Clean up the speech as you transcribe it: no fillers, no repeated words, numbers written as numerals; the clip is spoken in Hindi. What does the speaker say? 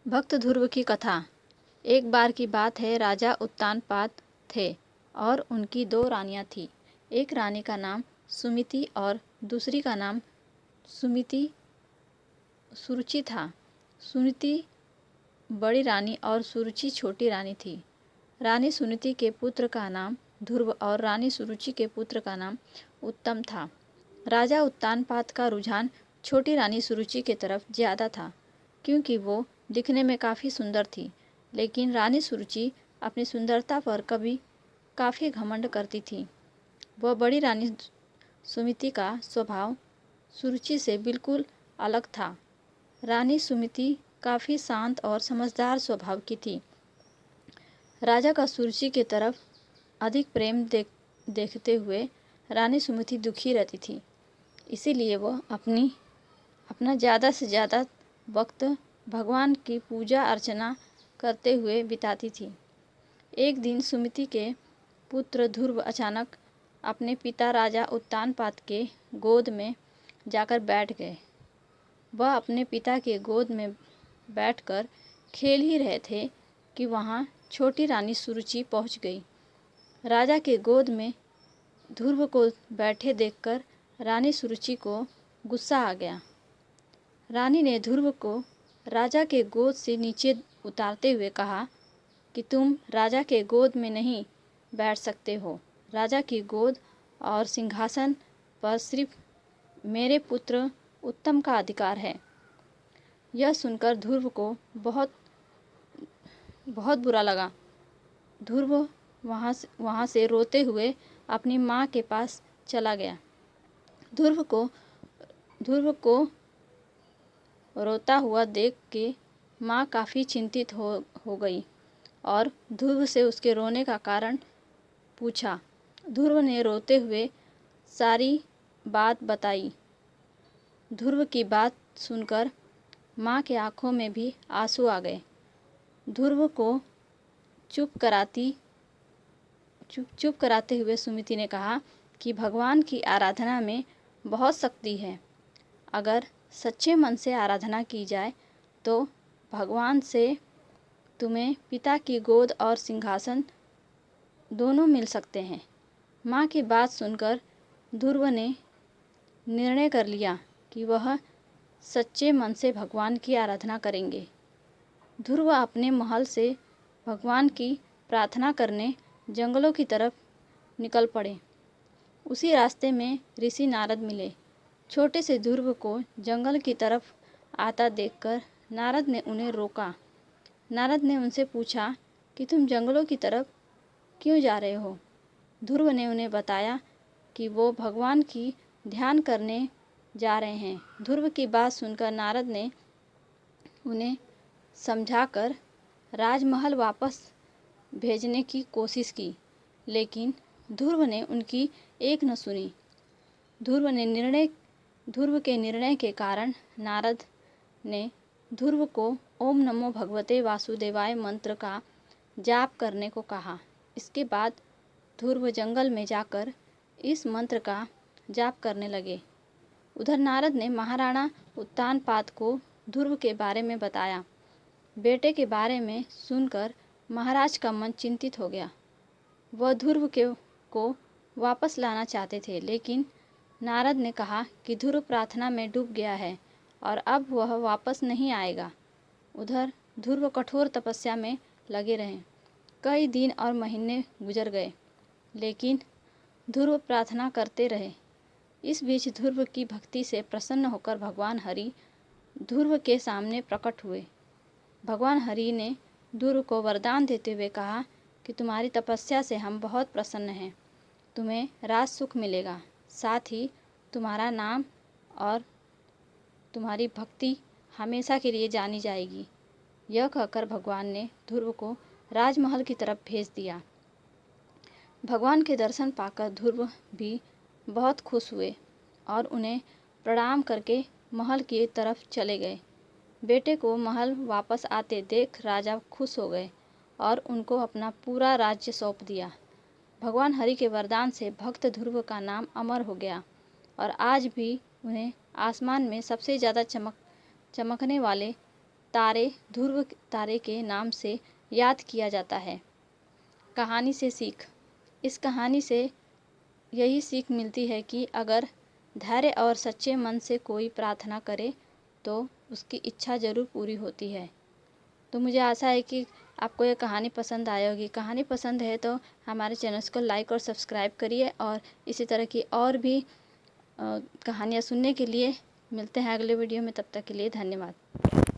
भक्त ध्रुव की कथा। एक बार की बात है, राजा उत्तानपाद थे और उनकी दो रानियां थीं। एक रानी का नाम सुमिति और दूसरी का नाम सुमिति सुरुचि था। सुनीति बड़ी रानी और सुरुचि छोटी रानी थी। रानी सुनीति के पुत्र का नाम ध्रुव और रानी सुरुचि के पुत्र का नाम उत्तम था। राजा उत्तानपाद का रुझान छोटी रानी सुरुचि की तरफ ज़्यादा था, क्योंकि वो दिखने में काफ़ी सुंदर थी। लेकिन रानी सुरुचि अपनी सुंदरता पर कभी काफ़ी घमंड करती थी। वह बड़ी रानी सुमिति का स्वभाव सुरुचि से बिल्कुल अलग था। रानी सुमिति काफ़ी शांत और समझदार स्वभाव की थी। राजा का सुरुचि की तरफ अधिक प्रेम देखते हुए रानी सुमिति दुखी रहती थी। इसीलिए वह अपना ज़्यादा से ज़्यादा वक्त भगवान की पूजा अर्चना करते हुए बिताती थी। एक दिन सुमिति के पुत्र ध्रुव अचानक अपने पिता राजा उत्तानपाद के गोद में जाकर बैठ गए। वह अपने पिता के गोद में बैठकर खेल ही रहे थे कि वहाँ छोटी रानी सुरुचि पहुँच गई। राजा के गोद में ध्रुव को बैठे देखकर रानी सुरुचि को गुस्सा आ गया। रानी ने ध्रुव को राजा के गोद से नीचे उतारते हुए कहा कि तुम राजा के गोद में नहीं बैठ सकते हो। राजा की गोद और सिंहासन पर सिर्फ मेरे पुत्र उत्तम का अधिकार है। यह सुनकर ध्रुव को बहुत बुरा लगा। ध्रुव वहाँ से रोते हुए अपनी माँ के पास चला गया। ध्रुव को रोता हुआ देख के माँ काफ़ी चिंतित हो गई और ध्रुव से उसके रोने का कारण पूछा। ध्रुव ने रोते हुए सारी बात बताई। ध्रुव की बात सुनकर माँ के आँखों में भी आंसू आ गए। ध्रुव को चुप कराते हुए सुमिति ने कहा कि भगवान की आराधना में बहुत शक्ति है। अगर सच्चे मन से आराधना की जाए तो भगवान से तुम्हें पिता की गोद और सिंहासन दोनों मिल सकते हैं। माँ की बात सुनकर ध्रुव ने निर्णय कर लिया कि वह सच्चे मन से भगवान की आराधना करेंगे। ध्रुव अपने महल से भगवान की प्रार्थना करने जंगलों की तरफ निकल पड़े। उसी रास्ते में ऋषि नारद मिले। छोटे से ध्रुव को जंगल की तरफ आता देखकर नारद ने उन्हें रोका। नारद ने उनसे पूछा कि तुम जंगलों की तरफ क्यों जा रहे हो? ध्रुव ने उन्हें बताया कि वो भगवान की ध्यान करने जा रहे हैं। ध्रुव की बात सुनकर नारद ने उन्हें समझाकर राजमहल वापस भेजने की कोशिश की, लेकिन ध्रुव ने उनकी एक न सुनी। ध्रुव के निर्णय के कारण नारद ने ध्रुव को ओम नमो भगवते वासुदेवाय मंत्र का जाप करने को कहा। इसके बाद ध्रुव जंगल में जाकर इस मंत्र का जाप करने लगे। उधर नारद ने महाराणा उत्तानपाद को ध्रुव के बारे में बताया। बेटे के बारे में सुनकर महाराज का मन चिंतित हो गया। वह ध्रुव को वापस लाना चाहते थे, लेकिन नारद ने कहा कि ध्रुव प्रार्थना में डूब गया है और अब वह वापस नहीं आएगा। उधर ध्रुव कठोर तपस्या में लगे रहे। कई दिन और महीने गुजर गए, लेकिन ध्रुव प्रार्थना करते रहे। इस बीच ध्रुव की भक्ति से प्रसन्न होकर भगवान हरि ध्रुव के सामने प्रकट हुए। भगवान हरि ने ध्रुव को वरदान देते हुए कहा कि तुम्हारी तपस्या से हम बहुत प्रसन्न हैं। तुम्हें राज सुख मिलेगा, साथ ही तुम्हारा नाम और तुम्हारी भक्ति हमेशा के लिए जानी जाएगी। यह कहकर भगवान ने ध्रुव को राजमहल की तरफ भेज दिया। भगवान के दर्शन पाकर ध्रुव भी बहुत खुश हुए और उन्हें प्रणाम करके महल की तरफ चले गए। बेटे को महल वापस आते देख राजा खुश हो गए और उनको अपना पूरा राज्य सौंप दिया। भगवान हरि के वरदान से भक्त ध्रुव का नाम अमर हो गया और आज भी उन्हें आसमान में सबसे ज़्यादा चमकने वाले तारे ध्रुव तारे के नाम से याद किया जाता है। कहानी से सीख। इस कहानी से यही सीख मिलती है कि अगर धैर्य और सच्चे मन से कोई प्रार्थना करे तो उसकी इच्छा ज़रूर पूरी होती है। तो मुझे आशा है कि आपको ये कहानी पसंद आई होगी। कहानी पसंद है तो हमारे चैनल्स को लाइक और सब्सक्राइब करिए और इसी तरह की और भी कहानियाँ सुनने के लिए मिलते हैं अगले वीडियो में। तब तक के लिए धन्यवाद।